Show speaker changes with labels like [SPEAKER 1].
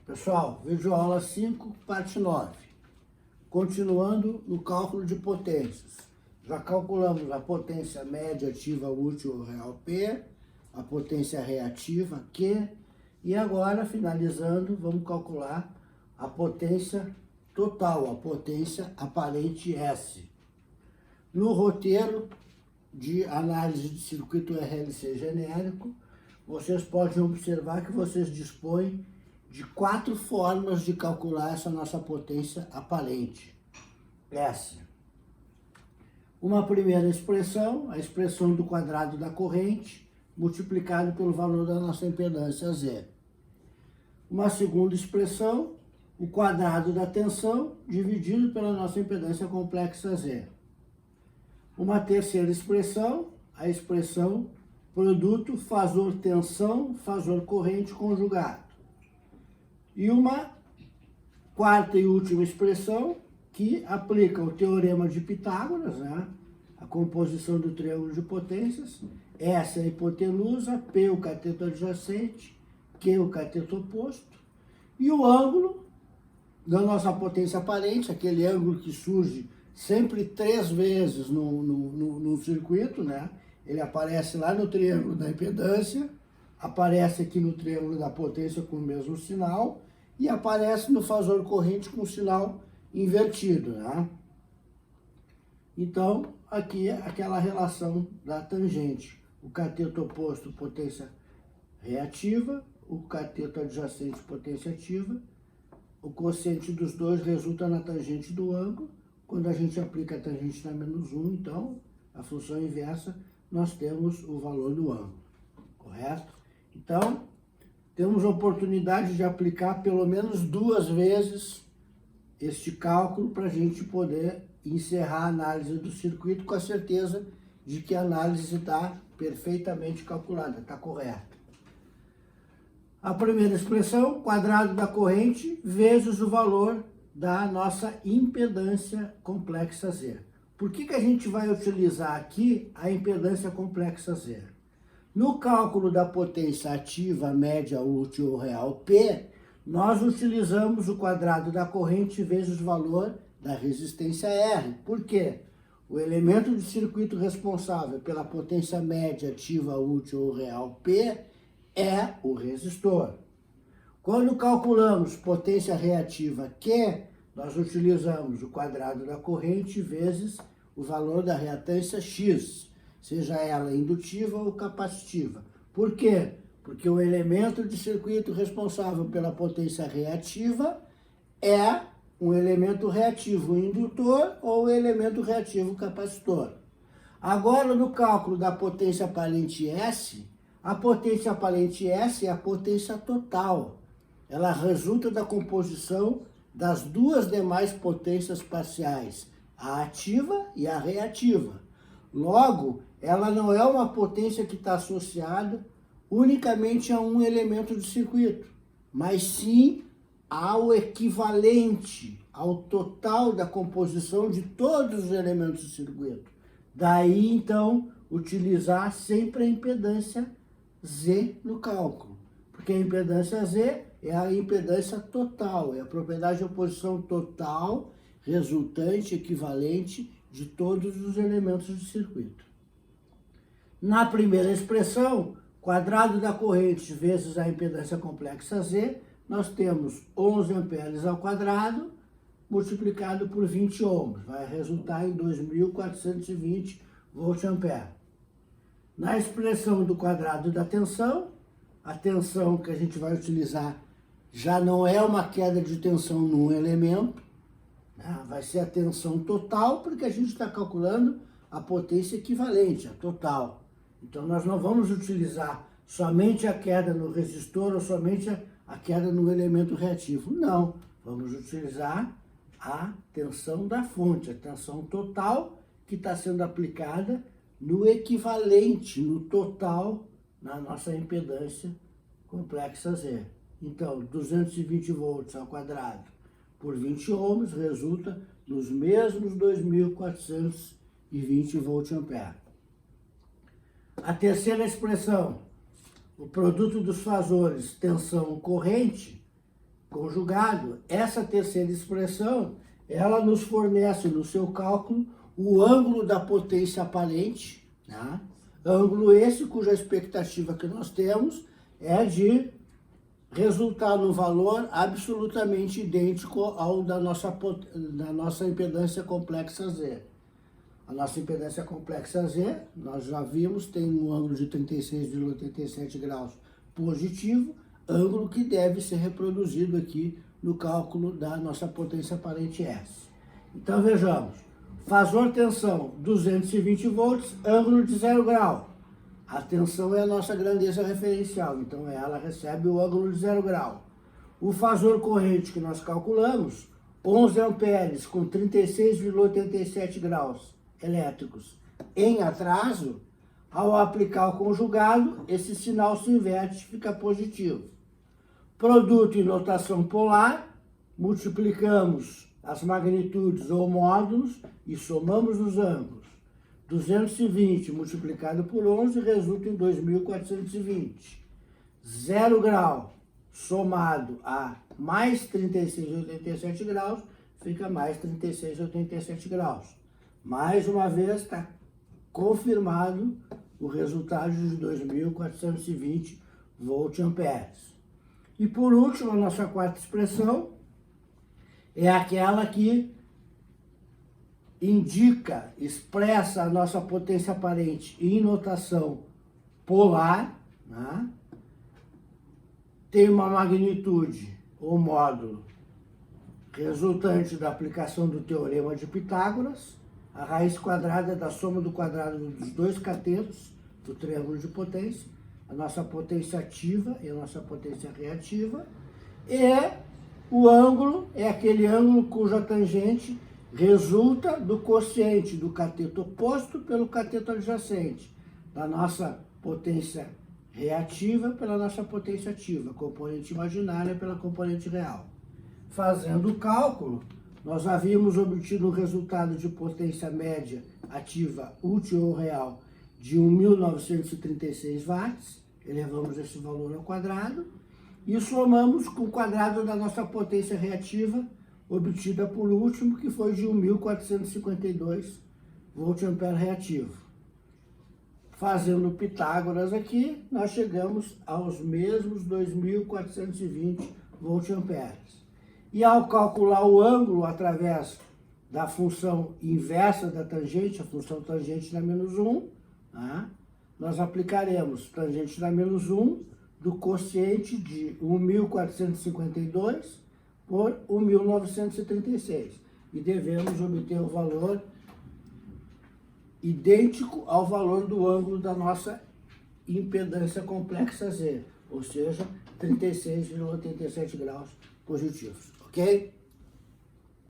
[SPEAKER 1] Pessoal, videoaula 5, parte 9. Continuando no cálculo de potências. Já calculamos a potência média ativa útil real P, a potência reativa Q, e agora, finalizando, vamos calcular a potência total, a potência aparente S. No roteiro de análise de circuito RLC genérico, vocês podem observar que vocês dispõem de 4 formas de calcular essa nossa potência aparente, S. Uma primeira expressão, a expressão do quadrado da corrente, multiplicado pelo valor da nossa impedância Z. Uma segunda expressão, o quadrado da tensão, dividido pela nossa impedância complexa Z. Uma terceira expressão, a expressão produto fasor tensão, fasor corrente conjugado. E uma quarta e última expressão que aplica o teorema de Pitágoras, né? A composição do triângulo de potências, S é a hipotenusa, P o cateto adjacente, Q o cateto oposto, e o ângulo da nossa potência aparente, aquele ângulo que surge sempre 3 vezes no circuito, né? Ele aparece lá no triângulo da impedância, aparece aqui no triângulo da potência com o mesmo sinal e aparece no fasor corrente com o sinal invertido, né? Então, aqui é aquela relação da tangente. O cateto oposto, potência reativa, o cateto adjacente, potência ativa. O quociente dos dois resulta na tangente do ângulo. Quando a gente aplica a tangente na menos 1, então, a função inversa, nós temos o valor do ângulo, correto? Então, temos a oportunidade de aplicar pelo menos 2 vezes este cálculo para a gente poder encerrar a análise do circuito com a certeza de que a análise está perfeitamente calculada, está correta. A primeira expressão, quadrado da corrente vezes o valor da nossa impedância complexa Z. Por que a gente vai utilizar aqui a impedância complexa Z? No cálculo da potência ativa, média, útil ou real P, nós utilizamos o quadrado da corrente vezes o valor da resistência R. Por quê? O elemento de circuito responsável pela potência média, ativa, útil ou real P é o resistor. Quando calculamos potência reativa Q, nós utilizamos o quadrado da corrente vezes o valor da reatância X, seja ela indutiva ou capacitiva. Por quê? Porque o elemento de circuito responsável pela potência reativa é um elemento reativo indutor ou elemento reativo capacitor. Agora, no cálculo da potência aparente S, a potência aparente S é a potência total. Ela resulta da composição das 2 demais potências parciais, a ativa e a reativa. Logo, ela não é uma potência que está associada unicamente a um elemento de circuito, mas sim ao equivalente, ao total da composição de todos os elementos do circuito. Daí, então, utilizar sempre a impedância Z no cálculo, porque a impedância Z é a impedância total, é a propriedade de oposição total, resultante, equivalente de todos os elementos do circuito. Na primeira expressão, quadrado da corrente vezes a impedância complexa Z, nós temos 11 amperes ao quadrado multiplicado por 20 ohms, vai resultar em 2.420 volt-ampere. Na expressão do quadrado da tensão, a tensão que a gente vai utilizar já não é uma queda de tensão num elemento, né? Vai ser a tensão total, porque a gente está calculando a potência equivalente, a total. Então, nós não vamos utilizar somente a queda no resistor ou somente a queda no elemento reativo. Não, vamos utilizar a tensão da fonte, a tensão total que está sendo aplicada no equivalente, no total, na nossa impedância complexa Z. Então, 220 volts ao quadrado por 20 ohms resulta nos mesmos 2.420 volt-ampere. A terceira expressão, o produto dos fasores tensão corrente, conjugado, essa terceira expressão, ela nos fornece no seu cálculo o ângulo da potência aparente, né? Ângulo esse cuja expectativa que nós temos é de resultar num valor absolutamente idêntico ao da nossa impedância complexa Z. A nossa impedância complexa Z, nós já vimos, tem um ângulo de 36,87 graus positivo, ângulo que deve ser reproduzido aqui no cálculo da nossa potência aparente S. Então vejamos, fasor tensão 220 volts, ângulo de 0 grau. A tensão é a nossa grandeza referencial, então ela recebe o ângulo de 0 grau. O fasor corrente que nós calculamos, 11 amperes com 36,87 graus elétricos em atraso, ao aplicar o conjugado, esse sinal se inverte, fica positivo. Produto em notação polar, multiplicamos as magnitudes ou módulos e somamos os ângulos. 220 multiplicado por 11 resulta em 2.420. 0 grau somado a mais 36,87 graus, fica mais 36,87 graus. Mais uma vez está confirmado o resultado de 2.420 volt-amperes. E por último, a nossa quarta expressão é aquela que indica, expressa a nossa potência aparente em notação polar, né? Tem uma magnitude ou módulo resultante da aplicação do teorema de Pitágoras, a raiz quadrada da soma do quadrado dos dois catetos do triângulo de potência, a nossa potência ativa e a nossa potência reativa, e o ângulo é aquele ângulo cuja tangente resulta do quociente do cateto oposto pelo cateto adjacente, da nossa potência reativa pela nossa potência ativa, componente imaginária pela componente real. Fazendo o cálculo, nós havíamos obtido um resultado de potência média ativa útil ou real de 1.936 watts, elevamos esse valor ao quadrado, e somamos com o quadrado da nossa potência reativa, obtida por último, que foi de 1.452 volt-ampere reativo. Fazendo Pitágoras aqui, nós chegamos aos mesmos 2.420 volt-amperes. E ao calcular o ângulo através da função inversa da tangente, a função tangente da menos 1, né, nós aplicaremos tangente da menos 1 do quociente de 1.452 por 1.936. E devemos obter o valor idêntico ao valor do ângulo da nossa impedância complexa Z, ou seja, 36,87 graus positivos, ok?